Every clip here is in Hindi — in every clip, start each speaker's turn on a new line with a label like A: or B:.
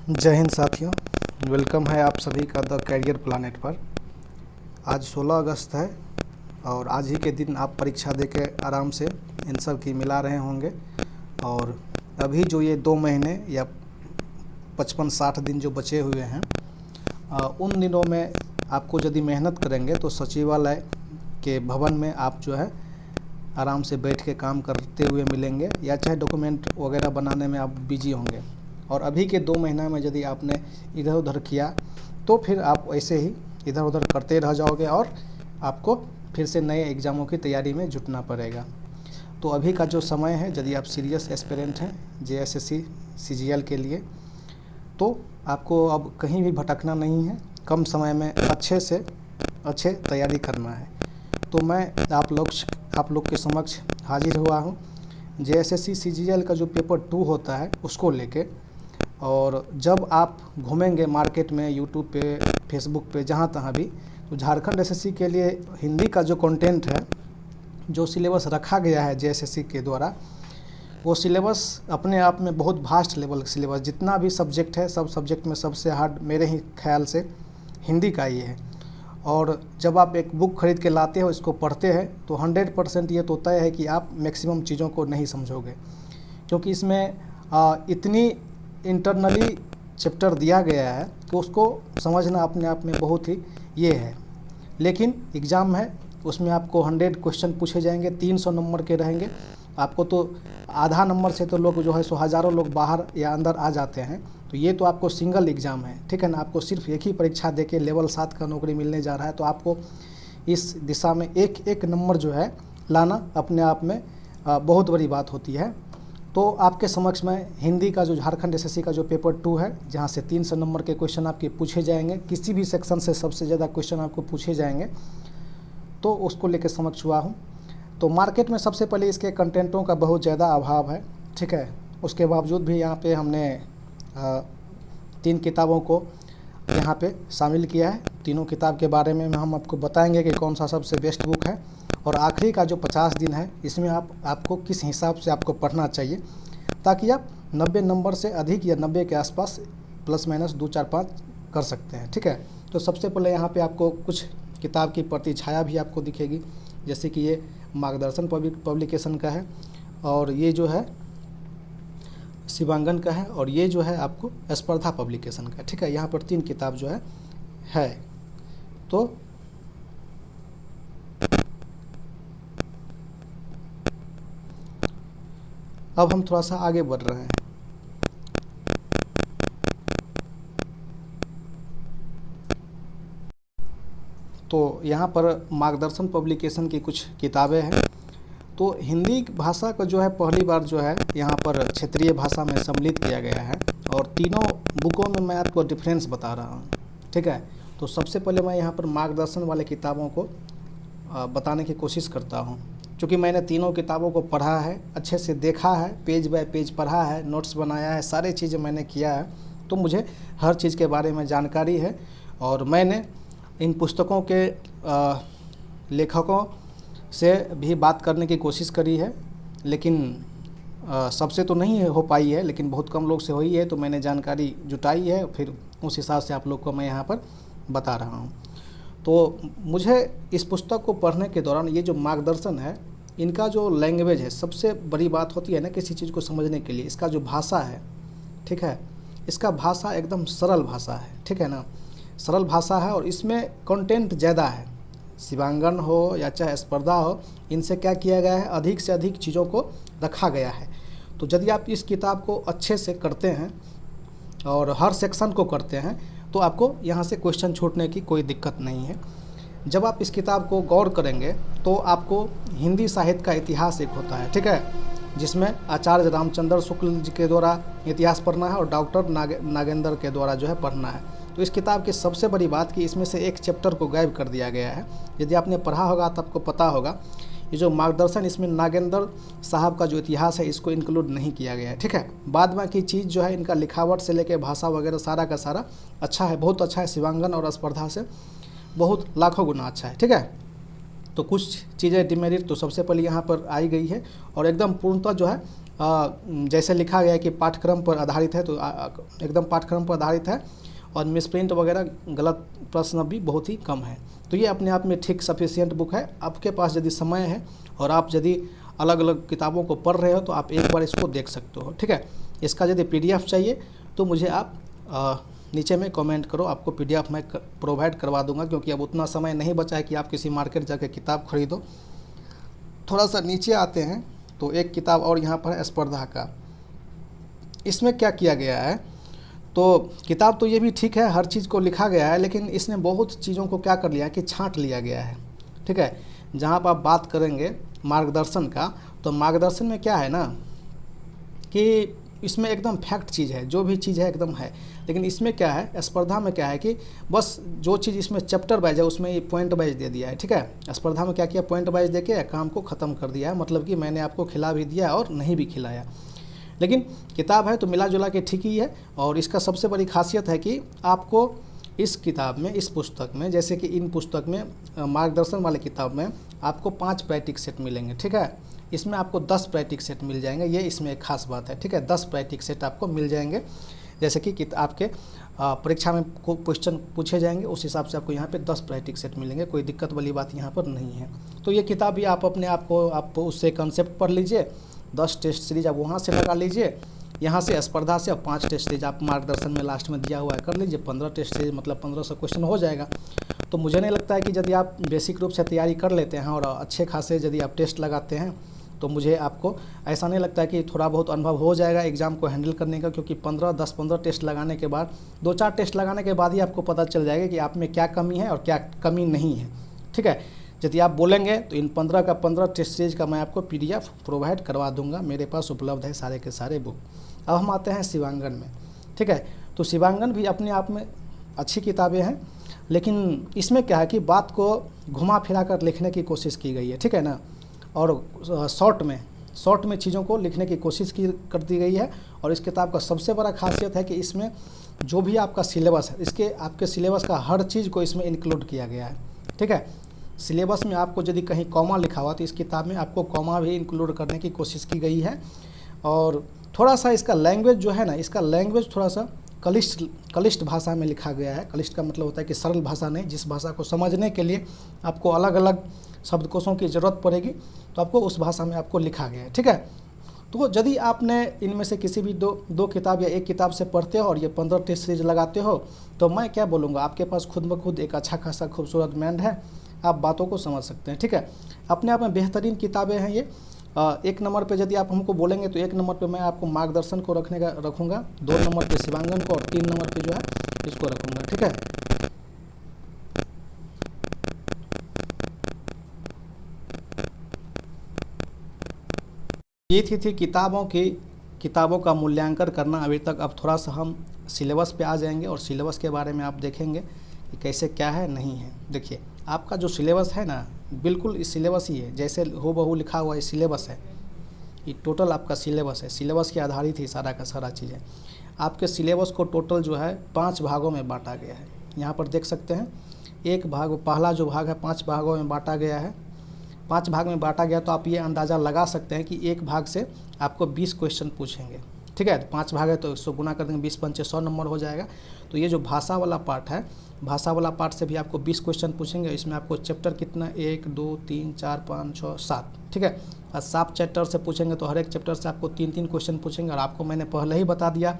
A: जय हिंद साथियों, वेलकम है आप सभी का द कैरियर प्लानेट पर। आज 16 अगस्त है और आज ही के दिन आप परीक्षा देके आराम से आंसर की मिला रहे होंगे। और अभी जो ये 2 महीने या 55-60 दिन जो बचे हुए हैं, उन दिनों में आपको यदि मेहनत करेंगे तो सचिवालय के भवन में आप जो है आराम से बैठ के काम करते हुए मिलेंगे, या चाहे डॉक्यूमेंट वगैरह बनाने में आप बिजी होंगे। और अभी के 2 महीना में यदि आपने इधर उधर किया तो फिर आप ऐसे ही इधर उधर करते रह जाओगे और आपको फिर से नए एग्ज़ामों की तैयारी में जुटना पड़ेगा। तो अभी का जो समय है, यदि आप सीरियस एस्पिरेंट हैं जेएसएससी सीजीएल के लिए, तो आपको अब कहीं भी भटकना नहीं है। कम समय में अच्छे तैयारी करना है। तो मैं आप लोग के समक्ष हाजिर हुआ हूँ जेएसएससी सीजीएल का जो पेपर 2 होता है उसको लेके। और जब आप घूमेंगे मार्केट में, यूट्यूब पे, फेसबुक पे, जहाँ तहाँ भी, तो झारखंड एसएससी के लिए हिंदी का जो कंटेंट है, जो सिलेबस रखा गया है जेएसएससी के द्वारा, वो सिलेबस अपने आप में बहुत वास्ट लेवल का सिलेबस, जितना भी सब्जेक्ट है सब सब्जेक्ट में सबसे हार्ड मेरे ही ख्याल से हिंदी का ही है। और जब आप एक बुक खरीद के लाते हो, इसको पढ़ते हैं, तो 100% ये तो तय है कि आप मैक्सिमम चीज़ों को नहीं समझोगे, क्योंकि इसमें इतनी इंटरनली चैप्टर दिया गया है कि उसको समझना अपने आप में बहुत ही ये है। लेकिन एग्ज़ाम है, उसमें आपको 100 क्वेश्चन पूछे जाएंगे, 300 नंबर के रहेंगे। आपको तो आधा नंबर से तो लोग जो है सो हज़ारों लोग बाहर या अंदर आ जाते हैं। तो ये तो आपको सिंगल एग्ज़ाम है, ठीक है ना। आपको सिर्फ एक ही परीक्षा देके लेवल 7 का नौकरी मिलने जा रहा है। तो आपको इस दिशा में एक एक नंबर जो है लाना अपने आप में बहुत बड़ी बात होती है। तो आपके समक्ष में हिंदी का जो झारखंड एसएससी का जो पेपर 2 है, जहाँ से 300 नंबर के क्वेश्चन आपके पूछे जाएंगे, किसी भी सेक्शन से सबसे ज़्यादा क्वेश्चन आपको पूछे जाएंगे, तो उसको लेकर समक्ष हुआ हूँ। तो मार्केट में सबसे पहले इसके कंटेंटों का बहुत ज़्यादा अभाव है, ठीक है। उसके बावजूद भी यहाँ पे हमने 3 किताबों को यहाँ पे शामिल किया है। तीनों किताब के बारे में हम आपको बताएंगे कि कौन सा सबसे बेस्ट बुक है, और आखिरी का जो 50 दिन है, इसमें आपको किस हिसाब से आपको पढ़ना चाहिए, ताकि आप 90 नंबर से अधिक या 90 के आसपास प्लस माइनस 2, 4, 5 कर सकते हैं, ठीक है। तो सबसे पहले यहाँ पे आपको कुछ किताब की प्रति छाया भी आपको दिखेगी, जैसे कि ये मार्गदर्शन पब्लिकेशन का है, और ये जो है शिवांगन का है, और ये जो है आपको स्पर्धा पब्लिकेशन का, ठीक है। यहाँ पर 3 किताब जो है। तो अब हम थोड़ा सा आगे बढ़ रहे हैं। तो यहाँ पर मार्गदर्शन पब्लिकेशन की कुछ किताबें हैं। तो हिंदी भाषा को जो है पहली बार जो है यहाँ पर क्षेत्रीय भाषा में सम्मिलित किया गया है, और तीनों बुकों में मैं आपको डिफरेंस बता रहा हूँ, ठीक है। तो सबसे पहले मैं यहाँ पर मार्गदर्शन वाले किताबों को बताने की कोशिश करता हूँ, क्योंकि मैंने तीनों किताबों को पढ़ा है, अच्छे से देखा है, पेज बाय पेज पढ़ा है, नोट्स बनाया है, सारी चीज़ें मैंने किया है। तो मुझे हर चीज़ के बारे में जानकारी है, और मैंने इन पुस्तकों के लेखकों से भी बात करने की कोशिश करी है, लेकिन सबसे तो नहीं हो पाई है, लेकिन बहुत कम लोग से हुई है। तो मैंने जानकारी जुटाई है, फिर उस हिसाब से आप लोग को मैं यहाँ पर बता रहा हूँ। तो मुझे इस पुस्तक को पढ़ने के दौरान ये जो मार्गदर्शन है, इनका जो लैंग्वेज है, सबसे बड़ी बात होती है ना किसी चीज़ को समझने के लिए, इसका जो भाषा है, ठीक है, इसका भाषा एकदम सरल भाषा है, ठीक है ना। सरल भाषा है, और इसमें कंटेंट ज़्यादा है। शिवांगन हो या चाहे स्पर्धा हो, इनसे क्या किया गया है, अधिक से अधिक चीज़ों को रखा गया है। तो यदि आप इस किताब को अच्छे से करते हैं और हर सेक्शन को करते हैं, तो आपको यहाँ से क्वेश्चन छूटने की कोई दिक्कत नहीं है। जब आप इस किताब को गौर करेंगे तो आपको हिंदी साहित्य का इतिहास एक होता है, ठीक है, जिसमें आचार्य रामचंद्र शुक्ल जी के द्वारा इतिहास पढ़ना है और डॉक्टर नागेंद्र के द्वारा जो है पढ़ना है। तो इस किताब की सबसे बड़ी बात कि इसमें से एक चैप्टर को गायब कर दिया गया है। यदि आपने पढ़ा होगा तो आपको पता होगा, ये जो मार्गदर्शन, इसमें नागेंद्र साहब का जो इतिहास है इसको इंक्लूड नहीं किया गया है, ठीक है। बाद में की चीज़ जो है, इनका लिखावट से लेकर भाषा वगैरह सारा का सारा अच्छा है, बहुत अच्छा है। शिवांगन और स्पर्धा से बहुत लाखों गुना अच्छा है, ठीक है। तो कुछ चीज़ें डिमेरिट तो सबसे पहले यहाँ पर आई गई है, और एकदम पूर्णतः जो है जैसे लिखा गया है कि पाठ्यक्रम पर आधारित है, तो एकदम पाठ्यक्रम पर आधारित है, और मिसप्रिंट वगैरह गलत प्रश्न भी बहुत ही कम है। तो ये अपने आप में ठीक सफिशियंट बुक है। आपके पास यदि समय है और आप यदि अलग अलग किताबों को पढ़ रहे हो तो आप एक बार इसको देख सकते हो, ठीक है। इसका यदि PDF चाहिए तो मुझे आप नीचे में कमेंट करो, आपको PDF मैं प्रोवाइड करवा दूंगा, क्योंकि अब उतना समय नहीं बचा है कि आप किसी मार्केट जाकर किताब खरीदो। थोड़ा सा नीचे आते हैं तो एक किताब और यहाँ पर है स्पर्धा का। इसमें क्या किया गया है, तो किताब तो ये भी ठीक है, हर चीज़ को लिखा गया है, लेकिन इसने बहुत चीज़ों को क्या कर लिया है कि छांट लिया गया है, ठीक है। जहाँ पर आप बात करेंगे मार्गदर्शन का, तो मार्गदर्शन में क्या है ना कि इसमें एकदम फैक्ट चीज़ है, जो भी चीज़ है एकदम है। लेकिन इसमें क्या है, स्पर्धा में क्या है कि बस जो चीज़ इसमें चैप्टर वाइज है उसमें ये पॉइंट वाइज दे दिया है, ठीक है। स्पर्धा में क्या किया, पॉइंट वाइज दे के काम को ख़त्म कर दिया है, मतलब कि मैंने आपको खिला भी दिया और नहीं भी खिलाया। लेकिन किताब है तो मिला जुला के ठीक ही है। और इसका सबसे बड़ी खासियत है कि आपको इस किताब में, इस पुस्तक में, जैसे कि इन पुस्तक में मार्गदर्शन वाले किताब में आपको 5 प्रैक्टिस सेट मिलेंगे, ठीक है। इसमें आपको 10 प्रैक्टिस सेट मिल जाएंगे, ये इसमें एक खास बात है, ठीक है। 10 प्रैक्टिस सेट आपको मिल जाएंगे, जैसे कि आपके परीक्षा में क्वेश्चन पूछे जाएंगे उस हिसाब से आपको यहाँ पे 10 प्रैक्टिस सेट मिलेंगे। कोई दिक्कत वाली बात यहाँ पर नहीं है। तो ये किताब भी आप अपने आप को आप उससे कंसेप्ट पढ़ लीजिए, 10 टेस्ट सीरीज आप वहाँ से लगा लीजिए, यहाँ से स्पर्धा से, और 5 टेस्ट सीरीज आप मार्गदर्शन में लास्ट में दिया हुआ है कर लीजिए। 15 टेस्ट सीरीज मतलब 1500 क्वेश्चन हो जाएगा। तो मुझे नहीं लगता है कि यदि आप बेसिक रूप से तैयारी कर लेते हैं और अच्छे खासे यदि आप टेस्ट लगाते हैं तो मुझे आपको ऐसा नहीं लगता है कि थोड़ा बहुत अनुभव हो जाएगा एग्ज़ाम को हैंडल करने का, क्योंकि 10-15 टेस्ट लगाने के बाद, 2-4 टेस्ट लगाने के बाद ही आपको पता चल जाएगा कि आप में क्या कमी है और क्या कमी नहीं है, ठीक है। यदि आप बोलेंगे तो इन 15 का 15 टेस्ट सीरीज का मैं आपको PDF प्रोवाइड करवा दूंगा, मेरे पास उपलब्ध है सारे के सारे बुक। अब हम आते हैं शिवांगन में, ठीक है। तो शिवांगन भी अपने आप में अच्छी किताबें हैं, लेकिन इसमें क्या है कि बात को घुमा फिरा कर लिखने की कोशिश की गई है, ठीक है ना। और शॉर्ट में चीज़ों को लिखने की कोशिश कर दी गई है। और इस किताब का सबसे बड़ा खासियत है कि इसमें जो भी आपका सिलेबस है, आपके सिलेबस का हर चीज़ को इसमें इंक्लूड किया गया है, ठीक है। सिलेबस में आपको यदि कहीं कॉमा लिखा हुआ तो इस किताब में आपको कॉमा भी इंक्लूड करने की कोशिश की गई है। और थोड़ा सा इसका लैंग्वेज जो है ना, इसका लैंग्वेज थोड़ा सा कलिष्ट भाषा में लिखा गया है। कलिष्ट का मतलब होता है कि सरल भाषा नहीं, जिस भाषा को समझने के लिए आपको अलग अलग शब्दकोशों की ज़रूरत पड़ेगी तो आपको उस भाषा में आपको लिखा गया है, ठीक है। तो यदि आपने इनमें से किसी भी दो किताब या एक किताब से पढ़ते हो और ये 15 टेस्ट सीरीज लगाते हो, तो मैं क्या बोलूँगा, आपके पास खुद ब खुद एक अच्छा खासा खूबसूरत माइंड है, आप बातों को समझ सकते हैं, ठीक है। अपने आप में बेहतरीन किताबें हैं ये। 1 नंबर पे यदि आप हमको बोलेंगे तो 1 नंबर पे मैं आपको मार्गदर्शन को रखूँगा, 2 नंबर पे शिवांगन को, और 3 नंबर पे जो है इसको रखूँगा, ठीक है। ये थी किताबों का मूल्यांकन करना अभी तक। अब थोड़ा सा हम सिलेबस पे आ जाएंगे और सिलेबस के बारे में आप देखेंगे कि कैसे क्या है नहीं है। देखिए आपका जो सिलेबस है ना, बिल्कुल इस सिलेबस ही है, जैसे हो बहू लिखा हुआ ये सिलेबस है, ये टोटल आपका सिलेबस है। सिलेबस के आधारित ही सारा का सारा चीज़ है। आपके सिलेबस को टोटल जो है 5 भागों में बांटा गया है। यहाँ पर देख सकते हैं, एक भाग, पहला जो भाग है 5 भागों में बांटा गया है। 5 भाग में बांटा गया तो आप ये अंदाज़ा लगा सकते हैं कि एक भाग से आपको 20 क्वेश्चन पूछेंगे, ठीक है। 5 भाग है तो 100 गुना कर देंगे, 20×5 100 नंबर हो जाएगा। तो ये जो भाषा वाला पार्ट है, भाषा वाला पार्ट से भी आपको 20 क्वेश्चन पूछेंगे। इसमें आपको चैप्टर कितना, 1 2 3 4 5 6 7, ठीक है। और 7 चैप्टर से पूछेंगे तो हर एक चैप्टर से आपको 3-3 क्वेश्चन पूछेंगे। और आपको मैंने पहले ही बता दिया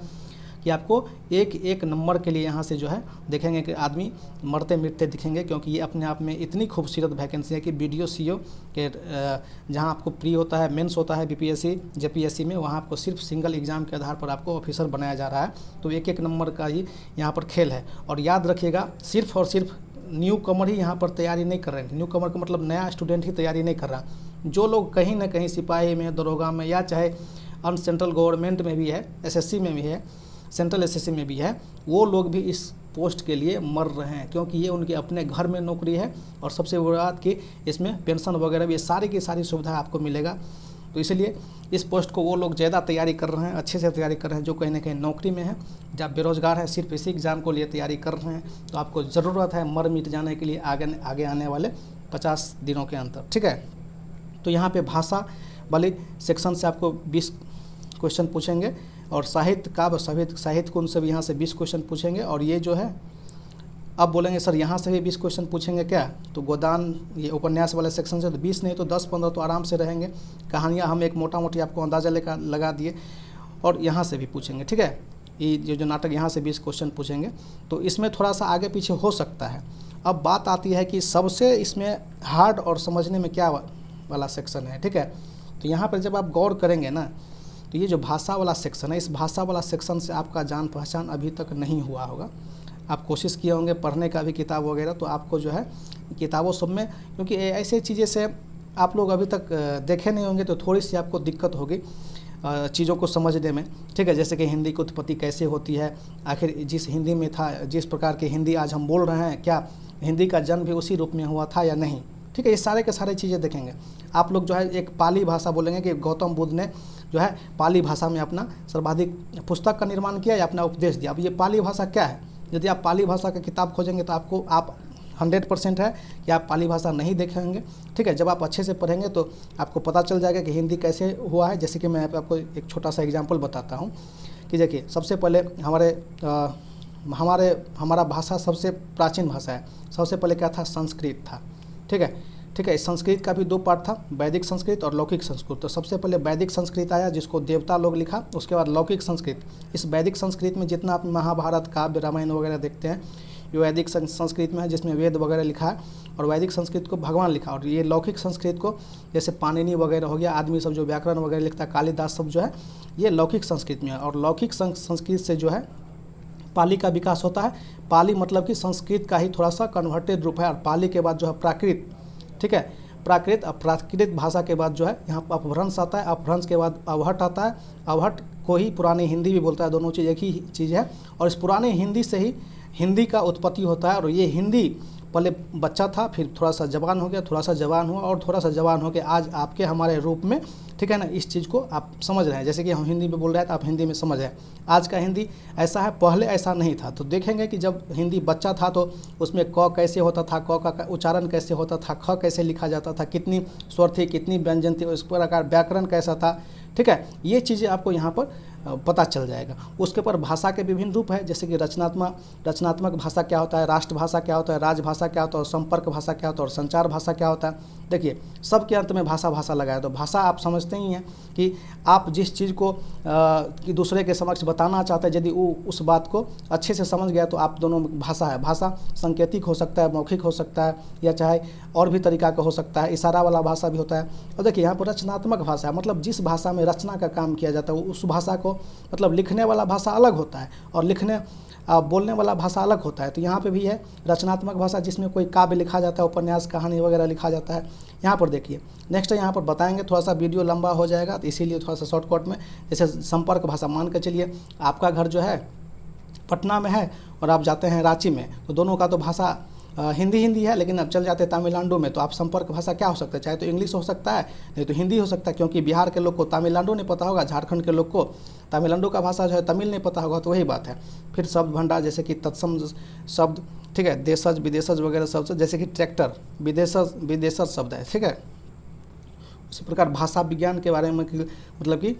A: कि आपको एक नंबर के लिए यहाँ से जो है देखेंगे कि आदमी मरते मिटते दिखेंगे, क्योंकि ये अपने आप में इतनी खूबसूरत वैकेंसी है कि BDO CO के जहाँ आपको प्री होता है, मेंस होता है BPSC JPSC में, वहाँ आपको सिर्फ सिंगल एग्ज़ाम के आधार पर आपको ऑफिसर बनाया जा रहा है। तो एक नंबर का ही यहाँ पर खेल है। और याद रखिएगा, सिर्फ और सिर्फ न्यू कमर ही यहाँ पर तैयारी नहीं कर रहे हैं। न्यू कमर का मतलब नया स्टूडेंट ही तैयारी नहीं कर रहा। जो लोग कहीं ना कहीं सिपाही में, दरोगा में, या चाहे अन सेंट्रल गवर्नमेंट में भी है, SSC में भी है, सेंट्रल SSC में भी है, वो लोग भी इस पोस्ट के लिए मर रहे हैं, क्योंकि ये उनके अपने घर में नौकरी है। और सबसे बड़ी बात कि इसमें पेंशन वगैरह भी, सारी की सारी सुविधा आपको मिलेगा। तो इसलिए इस पोस्ट को वो लोग ज़्यादा तैयारी कर रहे हैं, अच्छे से तैयारी कर रहे हैं, जो कहीं ना कहीं नौकरी में है। जब बेरोजगार है, सिर्फ इसी एग्ज़ाम को लिए तैयारी कर रहे हैं, तो आपको ज़रूरत है मर मिट जाने के लिए आगे आने वाले 50 दिनों के अंदर, ठीक है। तो यहाँ पे भाषा वाली सेक्शन से आपको 20 क्वेश्चन पूछेंगे, और साहित्य काव्य साहित्य कुंज से भी यहाँ से 20 क्वेश्चन पूछेंगे। और ये जो है अब बोलेंगे सर यहाँ से भी 20 क्वेश्चन पूछेंगे क्या, तो गोदान ये उपन्यास वाले सेक्शन से तो 20 नहीं तो 10-15 तो आराम से रहेंगे। कहानियाँ हम एक मोटा मोटी आपको अंदाज़ा लगा दिए, और यहाँ से भी पूछेंगे, ठीक है। ये जो नाटक यहाँ से 20 क्वेश्चन पूछेंगे, तो इसमें थोड़ा सा आगे पीछे हो सकता है। अब बात आती है कि सबसे इसमें हार्ड और समझने में क्या वाला सेक्शन है, ठीक है। तो यहाँ पर जब आप गौर करेंगे ना, तो ये जो भाषा वाला सेक्शन है, इस भाषा वाला सेक्शन से आपका जान पहचान अभी तक नहीं हुआ होगा। आप कोशिश किए होंगे पढ़ने का भी किताब वगैरह, तो आपको जो है किताबों सब में, क्योंकि ऐसे चीज़ें से आप लोग अभी तक देखे नहीं होंगे, तो थोड़ी सी आपको दिक्कत होगी चीज़ों को समझने में, ठीक है। जैसे कि हिंदी की उत्पत्ति कैसे होती है, आखिर जिस हिंदी में था, जिस प्रकार की हिंदी आज हम बोल रहे हैं, क्या हिंदी का जन्म भी उसी रूप में हुआ था या नहीं, ठीक है। ये सारे के सारे चीज़ें देखेंगे। आप लोग जो है एक पाली भाषा बोलेंगे कि गौतम बुद्ध ने जो है पाली भाषा में अपना सर्वाधिक पुस्तक का निर्माण किया या अपना उपदेश दिया। अब ये पाली भाषा क्या है, यदि आप पाली भाषा का किताब खोजेंगे तो आप 100% है कि आप पाली भाषा नहीं देखेंगे, ठीक है। जब आप अच्छे से पढ़ेंगे तो आपको पता चल जाएगा कि हिंदी कैसे हुआ है। जैसे कि मैं यहाँ पे आपको एक छोटा सा एग्जांपल बताता हूँ कि देखिए, सबसे पहले हमारा भाषा सबसे प्राचीन भाषा है। सबसे पहले क्या था, संस्कृत था, ठीक है। इस संस्कृत का भी 2 पार्ट था, वैदिक संस्कृत और लौकिक संस्कृत। तो सबसे पहले वैदिक संस्कृत आया, जिसको देवता लोग लिखा, उसके बाद लौकिक संस्कृत। इस वैदिक संस्कृत में जितना आप महाभारत काव्य रामायण वगैरह देखते हैं, ये वैदिक संस्कृत में है, जिसमें वेद वगैरह लिखा है, और वैदिक संस्कृत को भगवान लिखा। और ये लौकिक संस्कृत को जैसे पाणिनि वगैरह हो गया, आदमी सब जो व्याकरण वगैरह लिखता है, कालिदास सब जो है, ये लौकिक संस्कृत में है। और लौकिक संस्कृत से जो है पाली का विकास होता है। पाली मतलब कि संस्कृत का ही थोड़ा सा कन्वर्टेड रूप है। और पाली के बाद जो है प्राकृत, ठीक है, प्राकृत। अब प्राकृत भाषा के बाद जो है यहाँ पर अपभ्रंश आता है, अपभ्रंश के बाद अवहट आता है, अवहट को ही पुरानी हिंदी भी बोलता है, दोनों चीज़ एक ही चीज़ है। और इस पुरानी हिंदी से ही हिंदी का उत्पत्ति होता है। और ये हिंदी पहले बच्चा था, फिर थोड़ा सा जवान हो गया, थोड़ा सा जवान हुआ, और थोड़ा सा जवान हो के आज आपके हमारे रूप में, ठीक है ना। इस चीज़ को आप समझ रहे हैं, जैसे कि हम हिंदी में बोल रहे हैं तो आप हिंदी में समझ रहे हैं। आज का हिंदी ऐसा है, पहले ऐसा नहीं था। तो देखेंगे कि जब हिंदी बच्चा था तो उसमें क कैसे होता था, क का उच्चारण कैसे होता था, ख कैसे लिखा जाता था, कितनी स्वर थी, कितनी व्यंजन थी, उस प्रकार व्याकरण कैसा था, ठीक है। ये चीज़ें आपको यहाँ पर पता चल जाएगा। उसके ऊपर भाषा के विभिन्न रूप है, जैसे कि रचनात्मक भाषा क्या होता है, राष्ट्रभाषा क्या होता है, राजभाषा क्या होता है, और संपर्क भाषा क्या होता है, और संचार भाषा क्या होता है। देखिए, सबके अंत में भाषा लगाया। तो भाषा आप समझते ही हैं कि आप जिस चीज़ को कि दूसरे के समक्ष बताना चाहते हैं, यदि वो उस बात को अच्छे से समझ गया तो आप दोनों भाषा है। भाषा संकेतिक हो सकता है, मौखिक हो सकता है, या चाहे और भी तरीका का हो सकता है, इशारा वाला भाषा भी होता है। और देखिए, यहाँ पर रचनात्मक भाषा है, मतलब जिस भाषा में रचना का काम किया जाता है उस भाषा को, मतलब लिखने वाला भाषा अलग होता है और बोलने वाला भाषा अलग होता है। तो यहाँ पे भी है रचनात्मक भाषा, जिसमें कोई काव्य लिखा जाता है, उपन्यास कहानी वगैरह लिखा जाता है। यहाँ पर देखिए, नेक्स्ट यहाँ पर बताएंगे, थोड़ा सा वीडियो लंबा हो जाएगा, तो इसीलिए थोड़ा सा शॉर्टकट में, जैसे संपर्क भाषा, मान के चलिए आपका घर जो है पटना में है और आप जाते हैं रांची में, तो दोनों का तो भाषा हिंदी है, लेकिन अब चल जाते हैं तमिलनाडु में, तो आप संपर्क भाषा क्या हो सकता है, चाहे तो इंग्लिश हो सकता है, नहीं तो हिंदी हो सकता है। क्योंकि बिहार के लोग को तमिलनाडु नहीं पता होगा, झारखंड के लोग को तमिलनाडु का भाषा जो है तमिल नहीं पता होगा, तो वही बात है। फिर शब्द भंडार, जैसे कि तत्सम शब्द, ठीक है, देशज विदेशज वगैरह शब्द, जैसे कि ट्रैक्टर विदेशज शब्द है, ठीक है। उसी प्रकार भाषा विज्ञान के बारे में, मतलब कि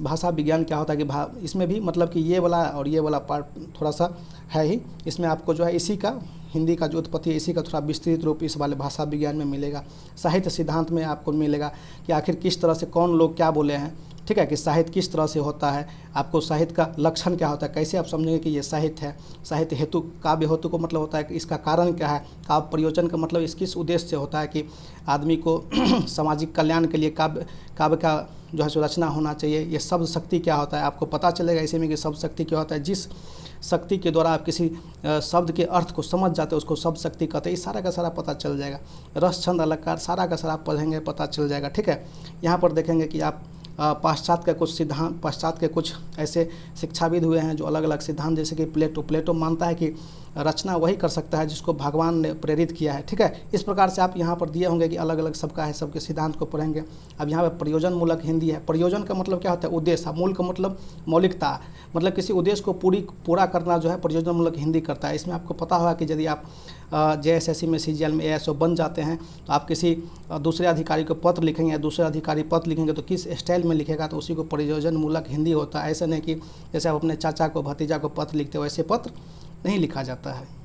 A: भाषा विज्ञान क्या होता है कि इसमें भी मतलब कि ये वाला और ये वाला पार्ट थोड़ा सा है ही, इसमें आपको जो है इसी का हिंदी का जो उत्पत्ति है इसी का थोड़ा विस्तृत रूप इस वाले भाषा विज्ञान में मिलेगा। साहित्य सिद्धांत में आपको मिलेगा कि आखिर किस तरह से कौन लोग क्या बोले हैं, ठीक है, कि साहित्य किस तरह से होता है, आपको साहित्य का लक्षण क्या होता है, कैसे आप समझेंगे कि ये साहित्य है। साहित्य हेतु, काव्य हेतु को मतलब होता है कि इसका कारण क्या है, काव्य प्रयोजन का मतलब इस किस उद्देश्य से होता है कि आदमी को सामाजिक कल्याण के लिए काव्य का जो है सो रचना होना चाहिए। ये शब्द शक्ति क्या होता है, आपको पता चलेगा इसी में कि शब्द शक्ति क्या होता है। जिस शक्ति के द्वारा आप किसी शब्द के अर्थ को समझ जाते हैं उसको शब्द शक्ति कहते हैं। इस सारा का सारा पता चल जाएगा। रस छंद अलंकार सारा का सारा पढ़ेंगे, पता चल जाएगा, ठीक है। यहाँ पर देखेंगे कि आप पाश्चात्य के कुछ सिद्धांत, पाश्चात्य के कुछ ऐसे शिक्षाविद हुए हैं जो अलग अलग सिद्धांत, जैसे कि प्लेटो मानता है कि रचना वही कर सकता है जिसको भगवान ने प्रेरित किया है, ठीक है। इस प्रकार से आप यहाँ पर दिए होंगे कि अलग अलग सबका है, सबके सिद्धांत को पढ़ेंगे। अब यहाँ पर प्रयोजन मूलक हिंदी है। प्रयोजन का मतलब क्या होता है, उद्देश्य। मूल का मतलब मौलिकता, मतलब किसी उद्देश्य को पूरा करना जो है प्रयोजन मूलक हिंदी करता है। इसमें आपको पता होगा कि यदि आप JSSC में CGL में ASO बन जाते हैं तो आप किसी दूसरे अधिकारी को पत्र लिखेंगे या दूसरे अधिकारी पत्र लिखेंगे तो किस स्टाइल में लिखेगा, तो उसी को प्रयोजन मूलक हिंदी होता है। ऐसा नहीं कि जैसे आप अपने चाचा को भतीजा को पत्र लिखते हो वैसे पत्र नहीं लिखा जाता है।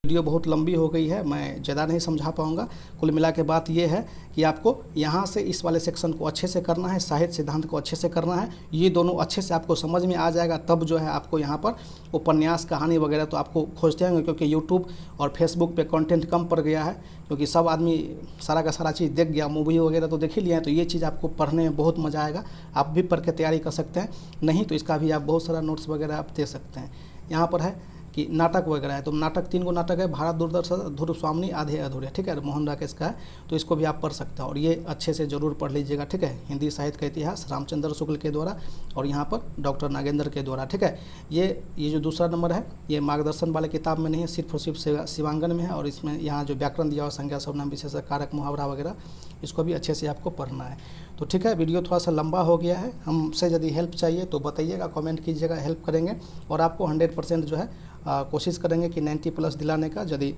A: वीडियो बहुत लंबी हो गई है, मैं ज़्यादा नहीं समझा पाऊँगा। कुल मिला के बात ये है कि आपको यहाँ से इस वाले सेक्शन को अच्छे से करना है, साहित्य सिद्धांत को अच्छे से करना है। ये दोनों अच्छे से आपको समझ में आ जाएगा, तब जो है आपको यहाँ पर उपन्यास कहानी वगैरह तो आपको खोजते होंगे, क्योंकि यूट्यूब और फेसबुक पे कंटेंट कम पड़ गया है, क्योंकि सब आदमी सारा का सारा चीज़ देख गया, मूवी वगैरह तो देख ही लिया है। तो ये चीज़ आपको पढ़ने में बहुत मज़ा आएगा, आप भी पढ़ के तैयारी कर सकते हैं। नहीं तो इसका भी आप बहुत सारा नोट्स वगैरह आप दे सकते हैं। यहाँ पर है कि नाटक वगैरह है, तो नाटक 3 गो नाटक है, भारत दूरदर्शन, ध्रुव स्वामिनी, आधे अधूरे, ठीक है, मोहन राकेश का है, तो इसको भी आप पढ़ सकते हैं और ये अच्छे से ज़रूर पढ़ लीजिएगा, ठीक है। हिंदी साहित्य का इतिहास रामचंद्र शुक्ल के द्वारा और यहाँ पर डॉक्टर नागेंद्र के द्वारा, ठीक है। ये जो दूसरा नंबर है ये मार्गदर्शन वाले किताब में नहीं है, सिर्फ और सिर्फ शिवांगन में है, और इसमें यहाँ जो व्याकरण दिया हुआ संज्ञा सर्वनाम विशेषण कारक मुहावरा वगैरह इसको भी अच्छे से आपको पढ़ना है। तो ठीक है, वीडियो थोड़ा सा लंबा हो गया है, हमसे यदि हेल्प चाहिए तो बताइएगा, कमेंट कीजिएगा, हेल्प करेंगे और आपको 100% जो है कोशिश करेंगे कि 90+ दिलाने का, यदि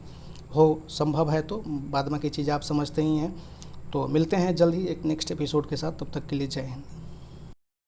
A: हो संभव है तो। बाद में की चीज़ें आप समझते ही हैं। तो मिलते हैं जल्द ही एक नेक्स्ट एपिसोड के साथ, तब तक के लिए जय हिंद।